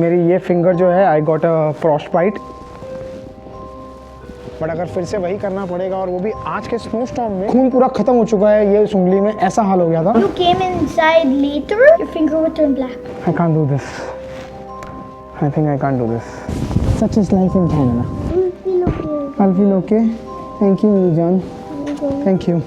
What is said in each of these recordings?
मेरी ये फिंगर जो है I got a frostbite, but अगर फिर से वही करना पड़ेगा और वो भी आज के स्नो स्टॉर्म में, खून पूरा खत्म हो चुका है ये उंगली में, ऐसा हाल हो गया था। You came inside later, your finger would turn black. I can't do this. I think I can't do this. Such is life in Canada. I'll feel okay. Thank you, मेरी जान. Thank you.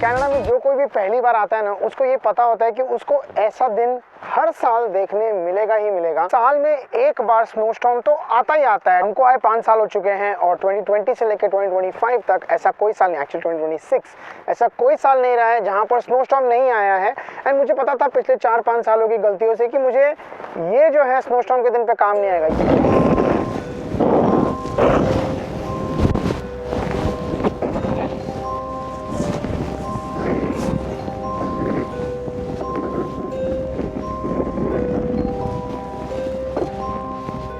कनाडा में जो कोई भी पहली बार आता है ना, उसको ये पता होता है कि उसको ऐसा दिन हर साल देखने मिलेगा ही मिलेगा। साल में एक बार स्नो स्टॉर्म तो आता ही आता है। हमको आए 5 साल हो चुके हैं और 2020 से लेकर 2025 तक ऐसा कोई साल नहीं, एक्चुअली 2026 ऐसा कोई साल नहीं रहा है जहां पर स्नो स्टॉर्म नहीं आया है। एंड मुझे पता था पिछले 4-5 सालों की गलतियों से कि मुझे ये जो है स्नो स्टॉर्म के दिन पे काम नहीं आएगा।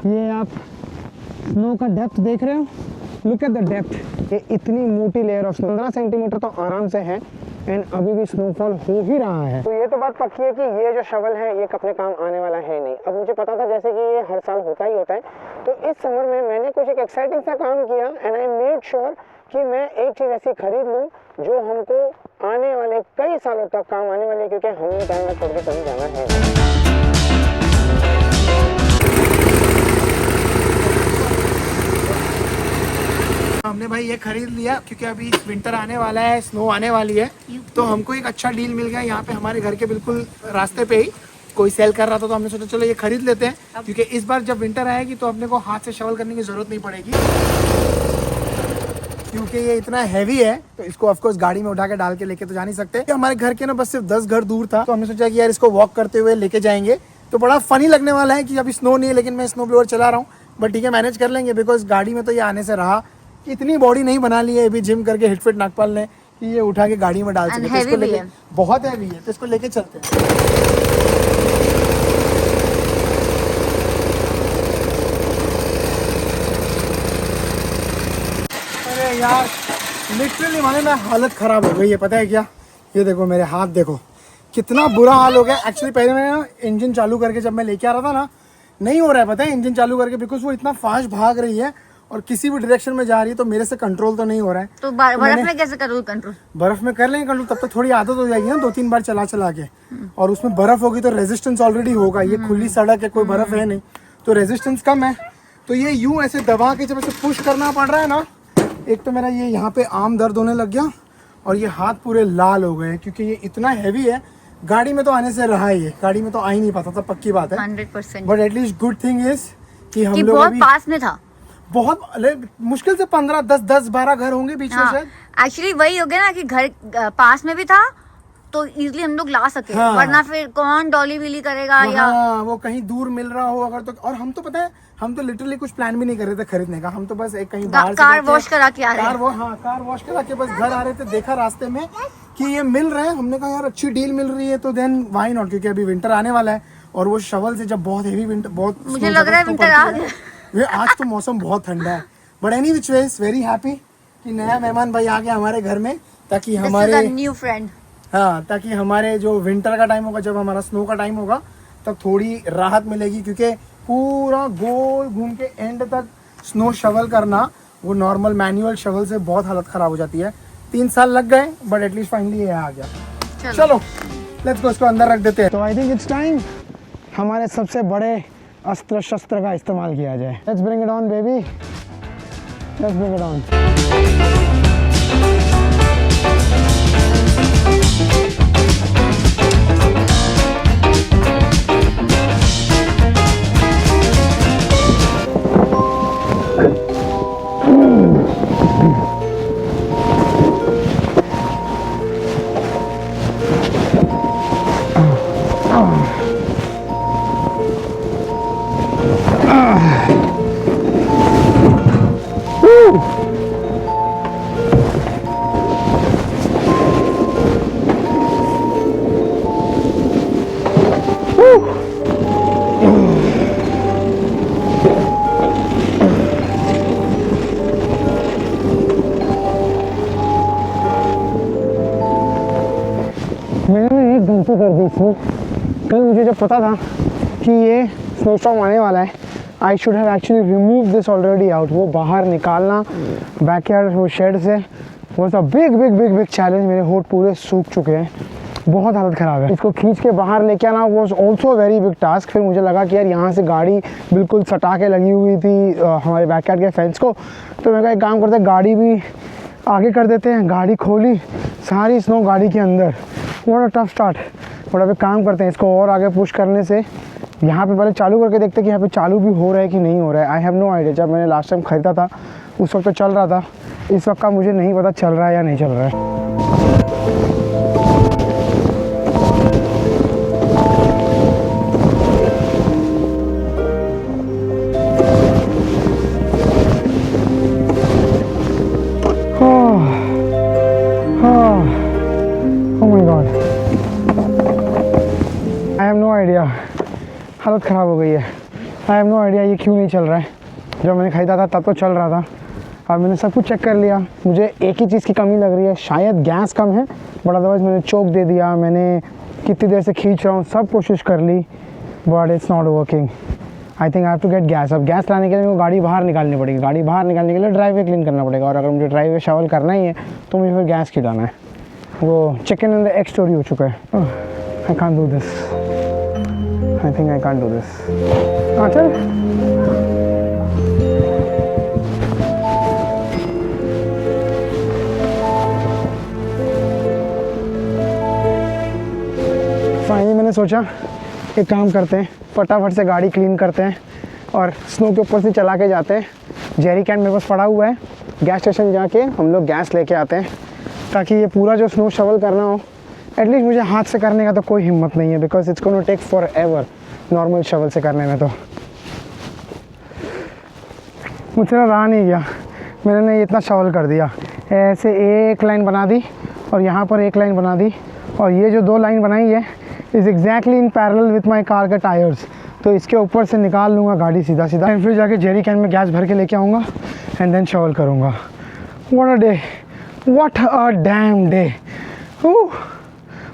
ये आप स्नो का डेप्थ देख रहे हो, लुक एट द डेप्थ। ये इतनी मोटी लेयर ऑफ 15 सेंटीमीटर तो आराम से है एंड अभी भी स्नोफॉल हो ही रहा है। तो ये तो बात पक्की है कि ये जो शवल है ये अपने काम आने वाला है नहीं। अब मुझे पता था जैसे कि ये हर साल होता ही होता है, तो इस समर में मैंने कुछ एक एक्साइटिंग सा काम किया एंड आई मेड श्योर कि मैं एक चीज़ ऐसी खरीद लूँ जो हमको आने वाले कई सालों तक काम आने वाली है, क्योंकि हमें कनाडा छोड़ के कहीं जाना है। हमने भाई ये खरीद लिया क्योंकि अभी विंटर आने वाला है, स्नो आने वाली है, तो हमको एक अच्छा डील मिल गया यहाँ पे हमारे घर के बिल्कुल रास्ते पे ही कोई सेल कर रहा था, तो हमने सोचा चलो ये खरीद लेते हैं, क्योंकि इस बार जब विंटर आएगी तो अपने को हाथ से शवल करने की जरूरत नहीं पड़ेगी, क्योंकि ये इतना हैवी है तो इसको ऑफकोर्स गाड़ी में उठा के डाल के लेके तो जा नहीं सकते। हमारे घर के ना बस सिर्फ 10 घर दूर था, तो हमने सोचा कि यार इसको वॉक करते हुए लेके जाएंगे तो बड़ा फनी लगने वाला है कि अभी स्नो नहीं है लेकिन मैं स्नो ब्लोअर चला रहा हूँ, बट ठीक है मैनेज कर लेंगे, बिकॉज गाड़ी में तो ये आने से रहा कि इतनी बॉडी नहीं बना ली है अभी जिम करके हिटफिट नागपाल ने कि ये उठा के गाड़ी में डाल सके, तो इसको लेके बहुत हैवी है तो इसको लेके चलते हैं। अरे यार लिटरली माने मैं हालत खराब हो गई है, पता है क्या, ये देखो मेरे हाथ देखो कितना बुरा हाल हो गया। एक्चुअली पहले मैं ना इंजन चालू करके जब मैं लेके आ रहा था ना, नहीं हो रहा है पता है इंजन चालू करके, बिकॉज वो इतना फास्ट भाग रही है और किसी भी डायरेक्शन में जा रही है तो मेरे से कंट्रोल तो नहीं हो रहा है। तो बर्फ में कैसे करोगे कंट्रोल? बर्फ में कर लेंगे कंट्रोल, तब तक थोड़ी आदत हो जाएगी ना 2-3 बार चला चला के, और उसमें बर्फ होगी तो रेजिस्टेंस ऑलरेडी होगा, ये खुली सड़क है कोई बर्फ है नहीं तो रेजिस्टेंस कम है। तो ये यूं ऐसे दबा के जब ऐसे पुश करना पड़ रहा है ना, एक तो मेरा ये यहाँ पे आर्म दर्द होने लग गया और ये हाथ पूरे लाल हो गए क्योंकि ये इतना हैवी है। गाड़ी में तो आने से रहा ही है, गाड़ी में तो आ ही नहीं पाता था, पक्की बात है 100%। But at least good thing is कि हम लोग बहुत पास में था, बहुत मुश्किल से 10-12 घर होंगे बीच में शायद। एक्चुअली वही हो गया ना कि घर पास में भी था तो इजीली हम लोग ला सके, वरना फिर कौन डॉली विली करेगा या वो कहीं दूर मिल रहा हो अगर तो। और हम तो पता है हम तो लिटरली कुछ प्लान भी नहीं कर रहे थे खरीदने का, हम तो बस एक कहीं बाहर कार वॉश करा के आ रहे हैं। कार वॉश करा के बस घर आ रहे थे, देखा रास्ते में कि ये मिल रहे हैं, हमने कहा यार अच्छी डील मिल रही है तो देन व्हाई नॉट, क्योंकि अभी विंटर आने वाला है और वो शवल से जब बहुत हेवी विंटर, बहुत मुझे लग रहा है विंटर आ गया। आज तो मौसम बहुत ठंडा है, but any which ways very happy कि नया मेहमान भाई आ गया हमारे घर में, ताकि हमारे न्यू फ्रेंड, हाँ, ताकि हमारे जो विंटर का टाइम होगा, जब हमारा स्नो का टाइम होगा तब थोड़ी राहत मिलेगी, क्योंकि पूरा गोल घूम के एंड तक स्नो शवल करना वो नॉर्मल मैनुअल शवल से बहुत हालत खराब हो जाती है। 3 साल लग गए बट एटलीस्ट फाइनली ये आ गया। चलो लेट्स गो, इसको अंदर रख देते हैं। तो आई थिंक इट्स टाइम हमारे सबसे बड़े अस्त्र शस्त्र का इस्तेमाल किया जाए। Let's bring it on baby, let's bring it on. मैंने एक गलती कर दी इसमें। कल मुझे जब पता था कि ये स्नो स्टॉर्म आने वाला है, I should have actually remove this already out. वो बाहर निकालना बैकयार्ड वो शेड से was a big big big big challenge. मेरे होठ पूरे सूख चुके हैं, बहुत हालत ख़राब है। इसको खींच के बाहर लेके आना was also very big task. फिर मुझे लगा कि यार यहाँ से गाड़ी बिल्कुल सटा के लगी हुई थी हमारे बैकयार्ड के फेंस को, तो मैं कहा एक काम करते हैं, गाड़ी भी आगे कर देते हैं। गाड़ी खोली, सारी स्नो गाड़ी के अंदर। What a tough start. But अभी काम करते हैं, इसको और आगे पुश करने से यहाँ पे पहले चालू करके देखते हैं कि यहाँ पे चालू भी हो रहा है कि नहीं हो रहा है। I have no idea. जब मैंने लास्ट टाइम ख़रीदा था उस वक्त तो चल रहा था, इस वक्त का मुझे नहीं पता चल रहा है या नहीं चल रहा है। हालत ख़राब हो गई है। आई हैव नो आइडिया ये क्यों नहीं चल रहा है। जब मैंने ख़रीदा था तब तो चल रहा था। अब मैंने सब कुछ चेक कर लिया, मुझे एक ही चीज़ की कमी लग रही है, शायद गैस कम है, बट अदरवाइज़ मैंने चोक दे दिया। मैंने कितनी देर से खींच रहा हूँ, सब कोशिश कर ली, but it's not working. I think I have to get gas. अब गैस लाने के लिए मेरे को गाड़ी बाहर निकालनी पड़ेगी। गाड़ी बाहर निकालने के लिए ड्राइववे क्लीन करना पड़ेगा, और अगर मुझे ड्राइववे शवल करना ही है तो मुझे फिर गैस खिलाना है। वो chicken and the egg story हो चुका है। I can't do this. I think I can't do this. चल। फाइनली मैंने सोचा एक काम करते हैं, फटाफट से गाड़ी क्लीन करते हैं और स्नो के ऊपर से चला के जाते हैं। जेरी कैन मेरे पास पड़ा हुआ है, गैस स्टेशन जाके हम लोग गैस लेके आते हैं, ताकि ये पूरा जो स्नो शवल करना हो, एटलीस्ट मुझे हाथ से करने का तो कोई हिम्मत नहीं है, because it's gonna take forever normal shovel से करने में। तो मुझसे रहा नहीं गया, मैंने इतना शवल कर दिया। ऐसे एक लाइन बना दी और यहाँ पर एक लाइन बना दी, और ये जो दो लाइन बनाई है is exactly in parallel with my car के टायर्स। तो इसके ऊपर से निकाल लूँगा गाड़ी सीधा सीधा, एंड फिर जाके जेरी कैन में गैस भर के लेके आऊँगा एंड देन शवल करूँगा। What a day, what a dam day.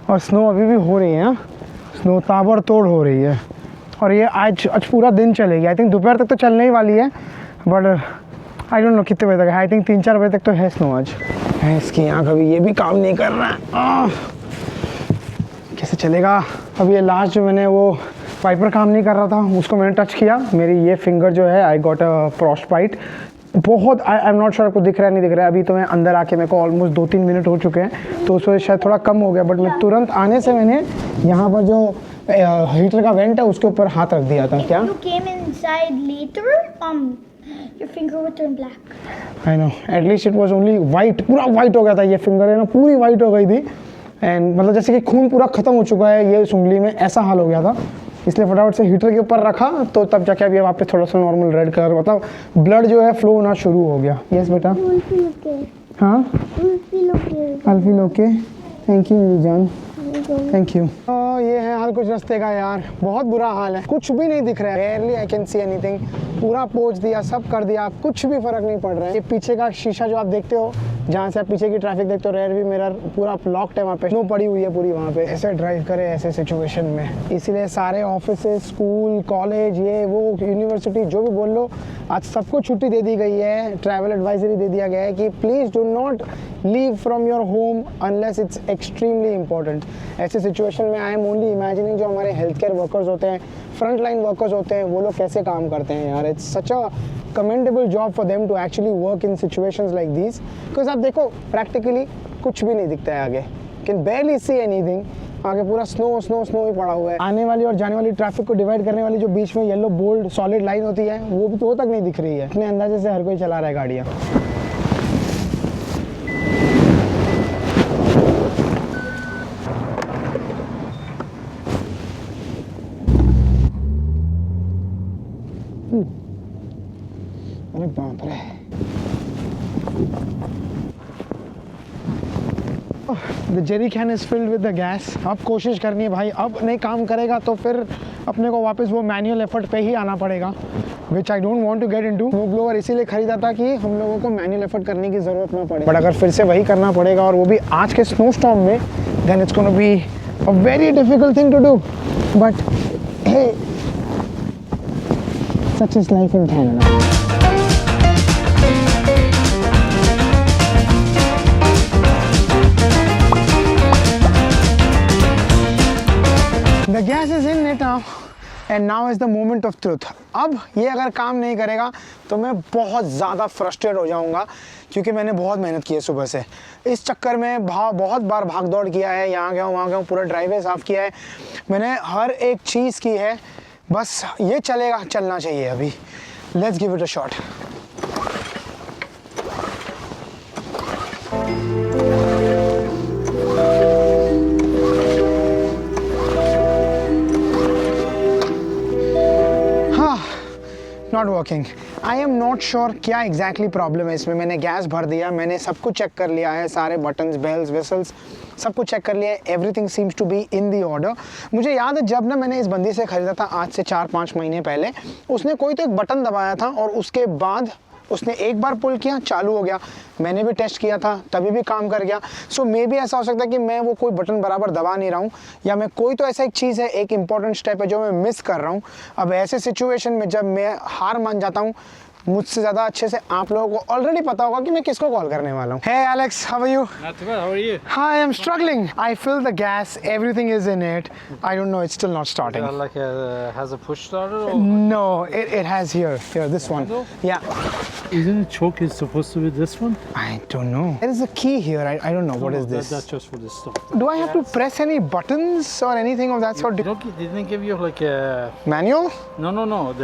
और स्नो अभी भी हो रही है, हाँ, स्नो ताबड़तोड़ हो रही है, और ये आज पूरा दिन चलेगी। आई थिंक दोपहर तक तो चलने ही वाली है, बट आई डोंट नो कितने बजे तक है। आई थिंक 3-4 बजे तक तो है स्नो आज। है इसकी आँख अभी ये भी काम नहीं कर रहा है। कैसे चलेगा। अब ये लास्ट जो मैंने वो वाइपर काम नहीं कर रहा था, उसको मैंने टच किया, मेरी ये फिंगर जो है I got a frostbite. बहुत आई एम नॉट श्योर आपको दिख रहा है नहीं दिख रहा है। अभी तो मैं अंदर आके मेरे को ऑलमोस्ट 2-3 मिनट हो चुके हैं, तो उस वजह शायद थोड़ा कम हो गया, बट मैं तुरंत आने से मैंने यहाँ पर जो हीटर का वेंट है उसके ऊपर हाथ रख दिया था। क्या? You came inside later, your finger would turn black. I know. At least it was only white. पूरा white हो गया था ये फिंगर है ना, पूरी white हो गई थी। एंड मतलब जैसे कि खून पूरा ख़त्म हो चुका है ये उंगली में, ऐसा हाल हो गया था। इसलिए फटाफट से हीटर के ऊपर रखा, तो तब जाके अभी वापस थोड़ा सा नॉर्मल रेड कलर, मतलब ब्लड जो है फ्लो होना शुरू हो गया। यस बेटा। हाँ, अल्फी ओके, थैंक यू मेरी जान, थैंक यू। ये है हाल कुछ रास्ते का यार, बहुत बुरा हाल है, कुछ भी नहीं दिख रहा है। Rarely I can see anything. पूरा पोंछ दिया, सब कर दिया, कुछ भी फर्क नहीं पड़ रहा है। ये पीछे का शीशा जो आप देखते हो, जहाँ से आप पीछे की ट्रैफिक देखते हो, रेयर भी मिरर पूरा लॉक्ड है, वहाँ पे स्नो पड़ी हुई है पूरी वहाँ पे। ऐसे ड्राइव करे ऐसे सिचुएशन में, इसीलिए सारे ऑफिसेज, स्कूल, कॉलेज, ये वो यूनिवर्सिटी जो भी बोल लो, आज सबको छुट्टी दे दी गई है। ट्रैवल एडवाइजरी दे दिया गया है कि please do not leave from your home unless it's extremely important. ऐसे सिचुएशन में आई एम ओनली इमेजिनिंग जो हमारे हेल्थ केयर वर्कर्स होते हैं, फ्रंट लाइन वर्कर्स होते हैं, वो लोग कैसे काम करते हैं यार। It's such a commendable job for them to actually work in situations like these, because आप देखो प्रैक्टिकली कुछ भी नहीं दिखता है आगे, can barely see anything। आगे पूरा स्नो स्नो स्नो ही पड़ा हुआ है। आने वाली और जाने वाली ट्रैफिक को डिवाइड करने वाली जो बीच में येलो बोल्ड सॉलिड लाइन होती है, वो भी तो तक नहीं दिख रही है। इतने अंदाजे से हर कोई चला रहा है गाड़ियाँ। अरे बाप रे, the Jerry can is filled with the gas. अब कोशिश करनी है भाई, अब नहीं काम करेगा तो फिर अपने को वापस वो मैनुअल एफर्ट पे ही आना पड़ेगा, which I don't want to get into. Snow blower इसीलिए खरीदा था कि हम लोगों को मैनुअल एफर्ट करने की ज़रूरत ना पड़े, बट अगर फिर से वही करना पड़ेगा और वो भी आज के स्नो स्टॉर्म में, then it's gonna be a very difficult thing to do, but hey, such is life in Canada. The gas is in it now and now is the moment of truth. अब ये अगर काम नहीं करेगा तो मैं बहुत ज़्यादा फ्रस्ट्रेट हो जाऊंगा, क्योंकि मैंने बहुत मेहनत की है सुबह से। इस चक्कर में बहुत बार भाग दौड़ किया है, यहाँ गया हूँ वहाँ गया हूँ, पूरा ड्राइवे साफ़ किया है, मैंने हर एक चीज़ की है। बस ये चलेगा, चलना चाहिए अभी। Let's give it a shot. Not working. I am not sure क्या एग्जैक्टली प्रॉब्लम है इसमें। मैंने गैस भर दिया, मैंने सब कुछ चेक कर लिया है, सारे बटन्स, बेल्स, वेसल्स सब कुछ चेक कर लिया है। Everything seems to be in the order. मुझे याद है जब ना मैंने इस बंदी से ख़रीदा था आज से 4-5 महीने पहले, उसने कोई तो एक बटन दबाया था और उसके बाद उसने एक बार पुल किया, चालू हो गया। मैंने भी टेस्ट किया था, तभी भी काम कर गया। सो मे बी ऐसा हो सकता है कि मैं वो कोई बटन बराबर दबा नहीं रहा हूँ, या मैं कोई तो ऐसा एक चीज़ है, एक इंपॉर्टेंट स्टेप है जो मैं मिस कर रहा हूँ। अब ऐसे सिचुएशन में जब मैं हार मान जाता हूँ, मुझसे ज़्यादा अच्छे से आप लोगों को ऑलरेडी पता होगा कि मैं किसको कॉल करने वाला हूँ। Hey Alex, how are you? Not too bad. How are you? Hi, I'm struggling. I filled the gas, everything is in it. I don't know, it's still not starting. Like has a push starter? Or? No, it has here, this one. Yeah. Isn't the choke is supposed to be this one? I don't know. There is a key here. I don't know what is this. That's just for this stuff. Do I have to press any buttons or anything of that sort? Didn't give you like a Manual? No.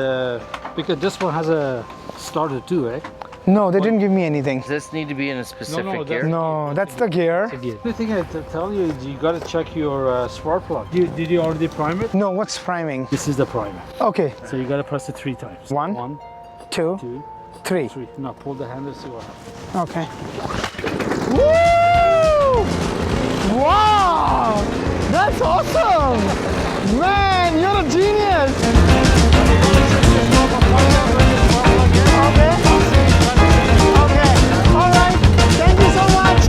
Because this one has a starter too, right? No, they didn't give me anything. Does this need to be in a specific gear? No, that's the gear. The thing I tell you is you got to check your spark plug. Did you already prime it? No, what's priming? This is the primer. Okay, So you got to press it 3 times. One. 1, 2, 2, 3. 3. Now pull the handle, see what happens. Okay. Woo! Wow! That's awesome! Man, you're a genius! Okay. Alright. Thank you so much.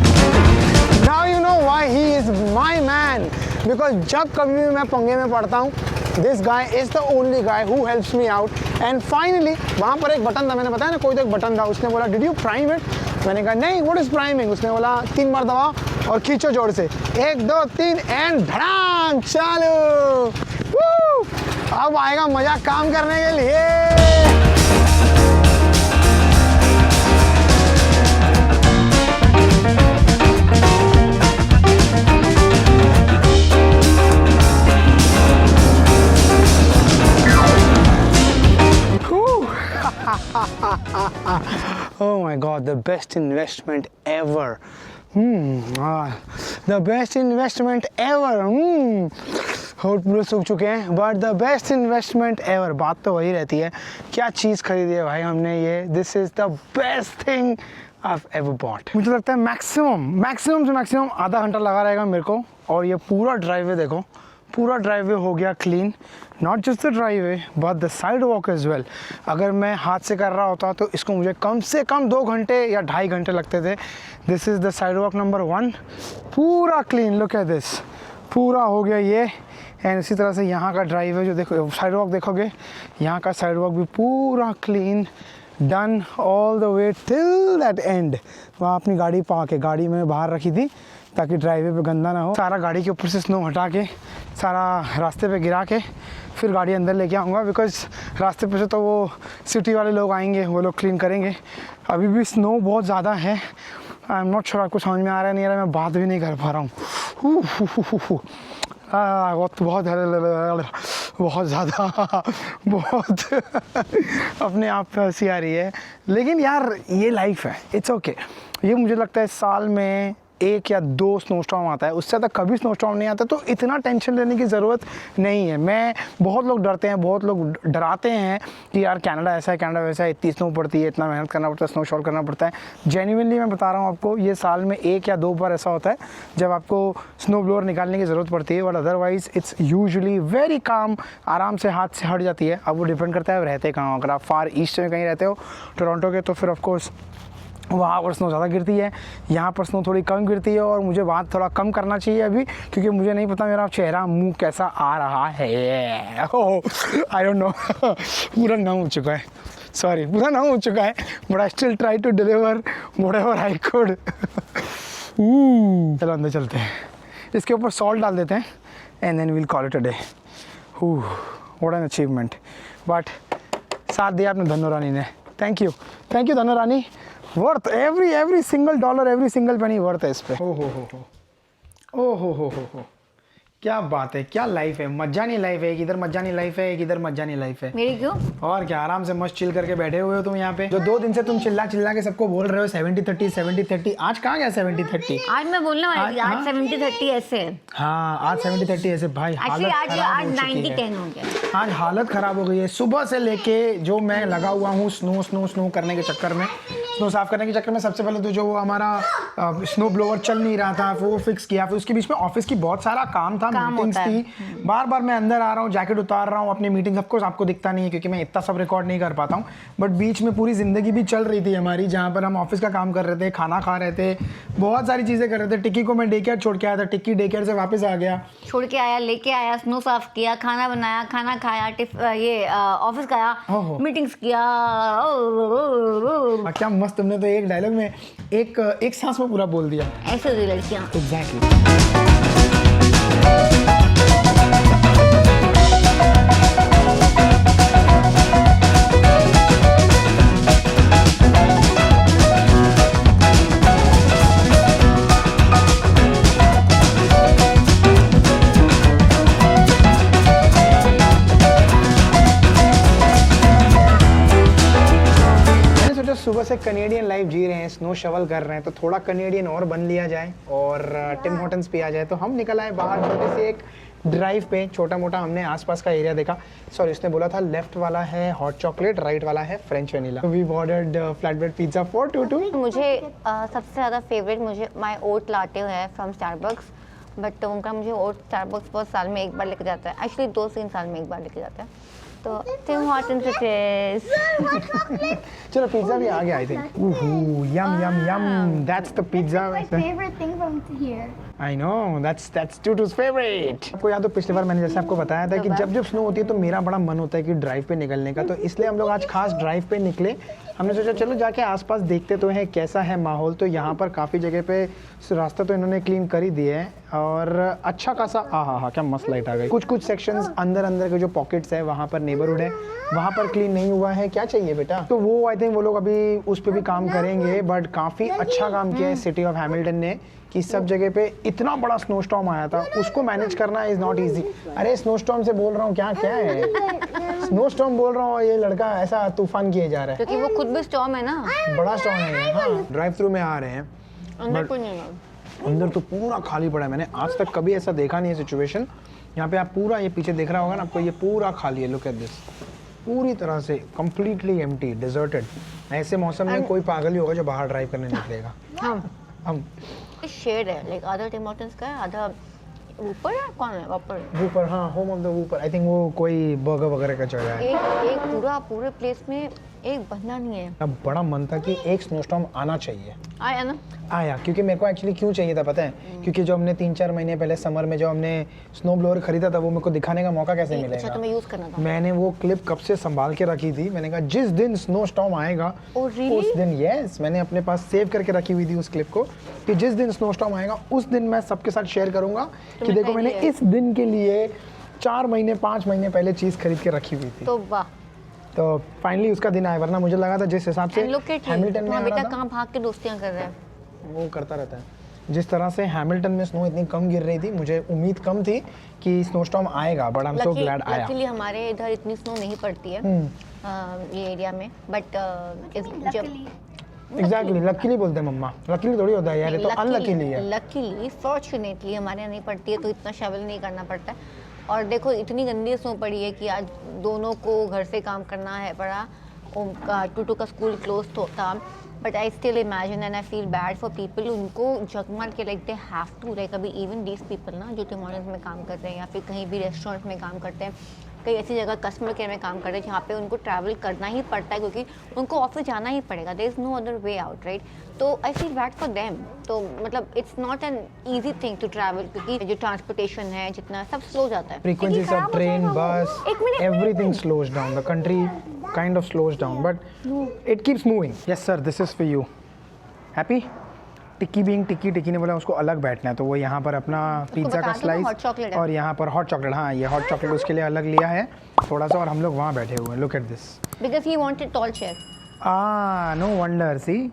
Now you know why he is my man. Because जब कभी भी मैं पंगे में पड़ता हूँ, this guy is the only guy who helps me out. And finally, वहाँ पर एक बटन था, मैंने बताया ना कोई तो एक बटन था, उसने बोला did you prime it? मैंने कहा नहीं, what is priming? उसने बोला 3 बार दबाओ और खींचो जोर से, 1 2 3 and धड़ाम चालू। Woo! अब आएगा मजा काम करने के लिए। Oh my God, the best investment ever. The best investment ever. होठ पूरे सूख चुके हैं, but the best investment ever. बात तो वही रहती है, क्या चीज़ खरीदी है भाई हमने ये. This is the best thing I've ever bought. मुझे लगता है मैक्सिमम से मैक्सिमम आधा घंटा लगा रहेगा मेरे को. और ये पूरा ड्राइवे देखो, पूरा ड्राइवे हो गया clean. Not just the driveway but the sidewalk as well. अगर मैं हाथ से कर रहा होता तो इसको मुझे कम से कम 2 घंटे या 2.5 घंटे लगते थे. This is the side walk number 1, पूरा क्लीन. लुक एट दिस, पूरा हो गया ये. एंड इसी तरह से यहाँ का ड्राइवे जो देखो, साइड वॉक देखोगे, यहाँ का साइड वॉक भी पूरा clean, done all the way till that and. वहाँ अपनी गाड़ी पाके, गाड़ी में बाहर रखी थी ताकि ड्राइवे पे गंदा ना हो. सारा गाड़ी के ऊपर से स्नो हटा के, सारा रास्ते पे गिरा के फिर गाड़ी अंदर लेके आऊँगा. बिकॉज रास्ते पे से तो वो सिटी वाले लोग आएंगे, वो लोग क्लीन करेंगे. अभी भी स्नो बहुत ज़्यादा है. आई एम नॉट श्योर आपको समझ में आ रहा है नहीं आ रहा, मैं बात भी नहीं कर पा रहा हूँ. बहुत ज़्यादा बहुत अपने आप पे हंसी आ रही है. लेकिन यार ये लाइफ है, इट्स ओके. ये मुझे लगता है साल में 1 या 2 स्नोस्टॉर्म आता है, उससे ज़्यादा कभी स्नोस्टॉर्म नहीं आता. तो इतना टेंशन लेने की ज़रूरत नहीं है. मैं बहुत लोग डरते हैं, बहुत लोग डराते हैं कि यार कनाडा ऐसा है, कनाडा वैसा है, इतनी स्नो पड़ती है, इतना मेहनत करना पड़ता है, स्नो शॉल करना पड़ता है. जेन्युइनली मैं बता रहा हूँ आपको, ये साल में 1 या 2 बार ऐसा होता है जब आपको स्नो ब्लोअर निकालने की ज़रूरत पड़ती है. But otherwise it's usually very calm, आराम से हाथ से हट जाती है. अब वो डिपेंड करता है रहते कहाँ. अगर आप फार ईस्ट में कहीं रहते हो टोरंटो के, तो फिर ऑफकोर्स वहाँ पर स्नो ज़्यादा गिरती है, यहाँ पर स्नो थोड़ी कम गिरती है और मुझे बात थोड़ा कम करना चाहिए अभी, क्योंकि मुझे नहीं पता मेरा चेहरा मुंह कैसा आ रहा है। I don't know. पूरा नम हो चुका है, सॉरी पूरा नम हो चुका है, but I still try to deliver whatever I could. चलो अंदर चलते हैं, इसके ऊपर सॉल्ट डाल देते हैं and then we'll call it a day. What an achievement. But साथ दिया आपने धनु रानी ने, thank you Dhanu Rani. Worth every single dollar, every single penny worth है इस पे। ओ हो, क्या बात है, क्या लाइफ है, मज्जानी लाइफ है। एक इधर मज्जानी लाइफ है, एक इधर मज्जानी लाइफ है। मेरी क्यों? और क्या, आराम से मस्त चिल करके बैठे हुए हो तुम यहाँ पे। जो 2 दिन से तुम चिल्ला के सबको बोल रहे हो 70-30 आज कहाँ गया 70-30? आज मैं बोलने वाली थी, आज 70-30 ऐसे है। हाँ आज 70-30 ऐसे भाई। एक्चुअली आज 90-10 हो गया। आज हालत खराब हो गई है। सुबह से लेके जो मैं लगा हुआ हूँ स्नो करने के चक्कर में, स्नो साफ करने के चक्कर में, सबसे पहले तो जो वो हमारा स्नो ब्लोअर चल नहीं रहा था वो फिक्स किया, फिर उसके बीच में ऑफिस की बहुत सारा काम था, मीटिंग्स थी। बार मैं अंदर आ रहा हूँ, जैकेट उतार रहा हूँ, अपनी मीटिंग ऑफ कोर्स आपको दिखता नहीं है क्योंकि मैं इतना सब रिकॉर्ड नहीं कर पाता हूँ, बट बीच में पूरी जिंदगी भी चल रही थी हमारी, जहाँ पर हम ऑफिस का काम कर रहे थे, खाना खा रहे थे, बहुत सारी चीज़ें कर रहे थे। टिक्की को मैं डे केयर छोड़ के आया था, टिक्की डे केयर से वापस आ गया, छोड़ के आया, लेके आया, स्नो साफ किया, खाना बनाया, खाना खाया, ये ऑफिस गया, मीटिंग्स किया। क्या मस्त, तुमने तो एक डायलॉग में एक सांस में पूरा बोल दिया। ऐसे होती लड़कियाँ। एग्जैक्टली। सुबह से कनेडियन लाइफ जी रहे हैं, स्नो शवल कर रहे हैं, तो थोड़ा कनेडियन और बन लिया जाए और टिम हॉर्टन्स पिया जाए। तो हम निकल आए बाहर छोटे से एक ड्राइव पे, छोटा मोटा हमने आसपास का एरिया देखा। सॉरी, उसने बोला था लेफ्ट वाला है हॉट चॉकलेट, राइट वाला है French vanilla. We ordered flatbread pizza for 2. मुझे सबसे ज़्यादा फेवरेट मुझे माय ओट लाटे है फ्रॉम स्टारबक्स, बट उनका मुझे ओट स्टारबक्स बहुत साल में एक बार लेके जाता है, एक्चुअली 2-3 साल में एक बार लेके जाता है। तो टिम हॉर्टन्स चलो पिज्जा भी आ गया I think. Yum that's the pizza. My favorite thing from here. I know, that's Tutu's favorite। आपको याद हो पिछली बार मैंने जैसे आपको बताया था कि जब स्नो होती है तो मेरा बड़ा मन होता है कि ड्राइव पे निकलने का, तो इसलिए हम लोग आज खास ड्राइव पे निकले। हमने सोचा चलो जाके आसपास देखते तो हैं कैसा है माहौल। तो यहाँ पर काफ़ी जगह पे रास्ता तो इन्होंने क्लीन कर ही दिए है और अच्छा खासा हाँ क्या मस्त लाइट आ गई। कुछ सेक्शंस अंदर के जो पॉकेट्स है वहाँ पर नेबरहुड है, वहाँ पर क्लीन नहीं हुआ है। क्या चाहिए बेटा? तो वो आई थिंक वो लोग अभी उस पर भी काम करेंगे, बट काफ़ी अच्छा काम किया है सिटी ऑफ हैमिल्टन ने कि सब जगह पे इतना बड़ा स्नो स्टॉर्म आया था, उसको मैनेज करना इज नॉट इजी। अरे स्नो स्टॉर्म से बोल रहा हूँ, क्या है स्नो स्टॉर्म बोल रहा हूँ, ये लड़का ऐसा तूफान किए जा रहा है क्योंकि वो खुद भी स्टॉर्म है ना, बड़ा स्टॉर्म है। हाँ ड्राइव थ्रू में आ रहे हैं, अंदर कोई नहीं है, अंदर तो पूरा खाली पड़ा है। मैंने आज तक कभी ऐसा देखा नहीं है सिचुएशन। यहाँ पे आप पूरा ये पीछे देख रहा होगा ना आपको, ये पूरा खाली है। लुक एट दिस, पूरी तरह से कंप्लीटली एम्प्टी, डिजर्टेड। ऐसे मौसम में कोई पागल ही होगा जो बाहर ड्राइव करने निकलेगा। हम शेड है लाइक आधा टिम हॉर्टन्स का है, आधा ऊपर है, कौन है ऊपर? ऊपर, हाँ होम ऑफ द ऊपर। आई थिंक वो कोई बर्गर वगैरह का जगह है। एक पूरे प्लेस में एक बंदा नहीं है। अब बड़ा मन था कि एक स्नोस्टॉर्म आना चाहिए, आया ना, आया। क्योंकि मेरे को एक्चुअली क्यों चाहिए था पता है? क्योंकि जो हमने 3-4 महीने पहले समर में जो हमने स्नो ब्लोअर खरीदा था वो मेरे को दिखाने का मौका कैसे मिलेगा? अच्छा, तुम्हें यूज करना था। मैंने वो क्लिप कब से संभाल के रखी थी। मैंने कहा जिस दिन स्नो स्टॉर्म आएगा उस दिन, यस मैंने अपने पास सेव करके रखी हुई थी उस क्लिप को, कि जिस दिन स्नो स्टॉर्म आएगा उस दिन मैं सबके साथ शेयर करूंगा कि देखो मैंने इस दिन के लिए 4 महीने 5 महीने पहले चीज खरीद के रखी हुई थी। तो वाह, तो फाइनली उसका दिन आया, वरना मुझे लगा था जिस हिसाब से हैमिल्टन में बेटा कहाँ भाग के दोस्तियां कर रहा है, वो करता रहता है। जिस तरह से हैमिल्टन में स्नो इतनी कम गिर रही थी, मुझे उम्मीद कम थी कि स्नोस्टॉर्म आएगा, but I am so glad आया। लकीली हमारे इधर इतनी स्नो नहीं पड़ती है ये एरिया में, बट एग्जैक्टली लकीली बोलते हैं मम्मा, लकीली थोड़ी होता है यार, ये तो अनलकीली है। लकीली फॉर्चुनेटली हमारे यहाँ नहीं पड़ती है, तो इतना शवल नहीं करना पड़ता है। और देखो इतनी गंदी स्नो पड़ी है कि आज दोनों को घर से काम करना है पड़ा। टूटू का स्कूल क्लोज था, but I still imagine and I feel bad for people, उनको जगमग के like they have to like अभी इवन दीज पीपल ना जो टिम हॉर्टन्स में काम कर रहे हैं या फिर कहीं भी रेस्टोरेंट में काम करते हैं, कई ऐसी जगह कस्टमर केयर में काम कर रहे हैं जहाँ पे उनको ट्रैवल करना ही पड़ता है क्योंकि उनको ऑफिस जाना ही पड़ेगा, there is no other way out, right? तो I feel bad for them. तो मतलब it's not an easy thing to travel क्योंकि जो ट्रांसपोर्टेशन है जितना सब स्लो जाता है। Frequencies of train, bus, everything slows down. The country kind of slows down, but it keeps moving. Yes sir, this is for you. Happy? Tikki being Tikki ने बोला उसको अलग बैठना है, तो वो यहाँ पर अपना पिज्ज़ा का बता दो ना, hot स्लाइस chocolate है। और यहाँ पर हॉट चॉकलेट, हाँ ये हॉट चॉकलेट उसके लिए अलग लिया है थोड़ा सा, और हम लोग वहाँ बैठे हुए हैं। Look at this. Because he wanted tall chair. No wonder, see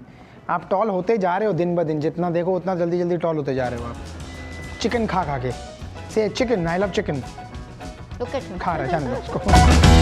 आप टॉल होते जा रहे हो दिन ब दिन, जितना देखो उतना जल्दी जल्दी टॉल होते जा रहे हो आप। चिकन खा के से chicken, I love chicken. Look at me. खा रहा है, जाने दो उसको।